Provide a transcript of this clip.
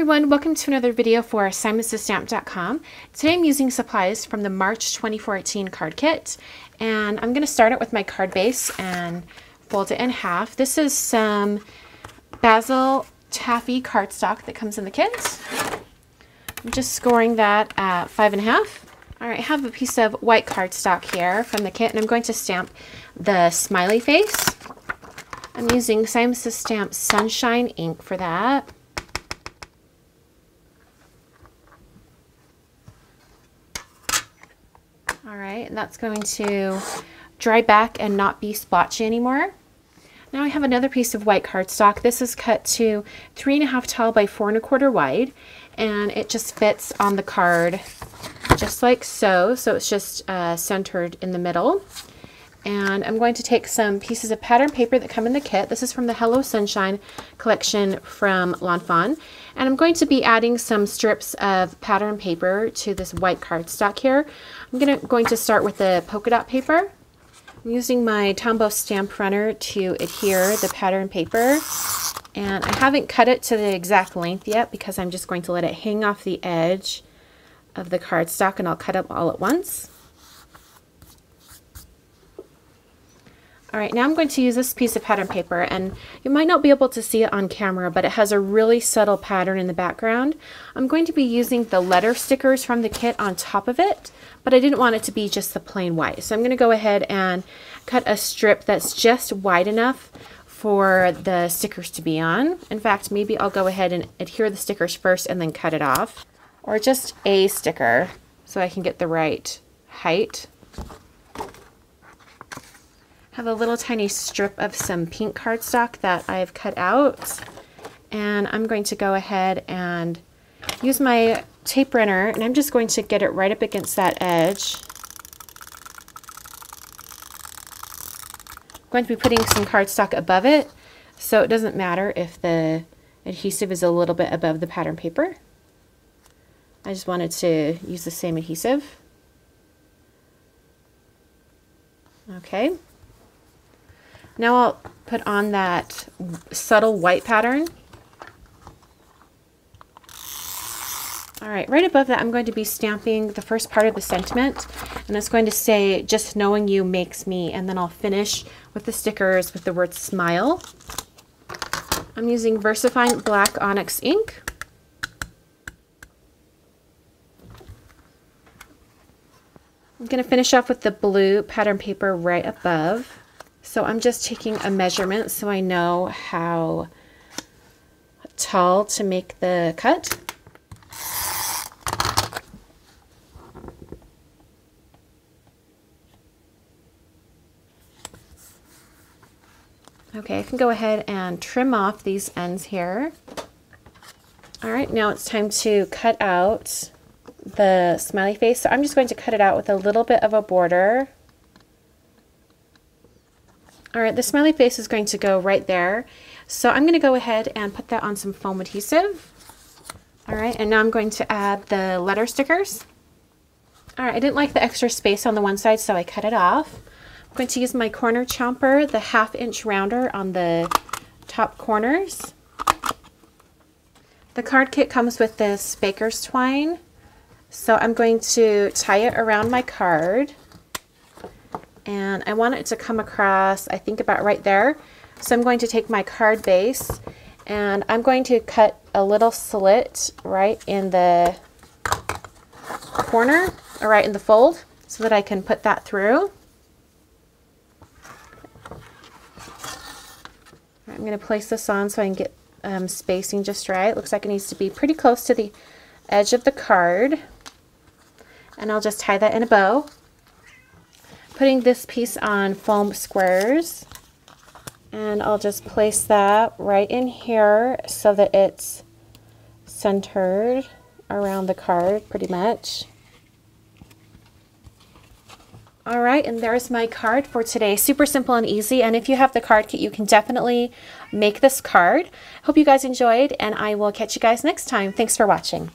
everyone, welcome to another video for simonsthestamp.com. Today I'm using supplies from the March 2014 card kit, and I'm going to start it with my card base and fold it in half. This is some Basil taffy cardstock that comes in the kit. I'm just scoring that at 5.5. Alright, I have a piece of white cardstock here from the kit, and I'm going to stamp the smiley face. I'm using Simons The Stamp Sunshine ink for that. Alright, and that's going to dry back and not be splotchy anymore. Now I have another piece of white cardstock. This is cut to 3.5 tall by 4.25 wide, and it just fits on the card just like so. So it's just centered in the middle. And I'm going to take some pieces of pattern paper that come in the kit. This is from the Hello Sunshine collection from L'Enfant. And I'm going to be adding some strips of pattern paper to this white cardstock here. I'm going to start with the polka dot paper. I'm using my Tombow stamp runner to adhere the pattern paper. And I haven't cut it to the exact length yet because I'm just going to let it hang off the edge of the cardstock, and I'll cut it all at once. Alright, now I'm going to use this piece of pattern paper, and you might not be able to see it on camera, but it has a really subtle pattern in the background. I'm going to be using the letter stickers from the kit on top of it, but I didn't want it to be just the plain white. So I'm going to go ahead and cut a strip that's just wide enough for the stickers to be on. In fact, maybe I'll go ahead and adhere the stickers first and then cut it off. Or just a sticker so I can get the right height. Have a little tiny strip of some pink cardstock that I've cut out, and I'm going to go ahead and use my tape runner, and I'm just going to get it right up against that edge. I'm going to be putting some cardstock above it, so it doesn't matter if the adhesive is a little bit above the pattern paper. I just wanted to use the same adhesive. Okay. Now I'll put on that subtle white pattern. Alright, right above that I'm going to be stamping the first part of the sentiment, and it's going to say, "Just knowing you makes me," and then I'll finish with the stickers with the word "smile." I'm using VersaFine Black Onyx ink. I'm going to finish off with the blue pattern paper right above. So I'm just taking a measurement so I know how tall to make the cut. Okay, I can go ahead and trim off these ends here. Alright, now it's time to cut out the smiley face. So I'm just going to cut it out with a little bit of a border. Alright, the smiley face is going to go right there. So I'm going to go ahead and put that on some foam adhesive. Alright, and now I'm going to add the letter stickers. Alright, I didn't like the extra space on the one side, so I cut it off. I'm going to use my corner chomper, the 1/2 inch rounder on the top corners. The card kit comes with this baker's twine. So I'm going to tie it around my card. And I want it to come across, I think, about right there. So I'm going to take my card base, and I'm going to cut a little slit right in the corner, or right in the fold, so that I can put that through. I'm going to place this on so I can get spacing just right. Looks like it needs to be pretty close to the edge of the card. And I'll just tie that in a bow. Putting this piece on foam squares, and I'll just place that right in here so that it's centered around the card pretty much. Alright, and there's my card for today. Super simple and easy, and if you have the card kit, you can definitely make this card. Hope you guys enjoyed, and I will catch you guys next time. Thanks for watching.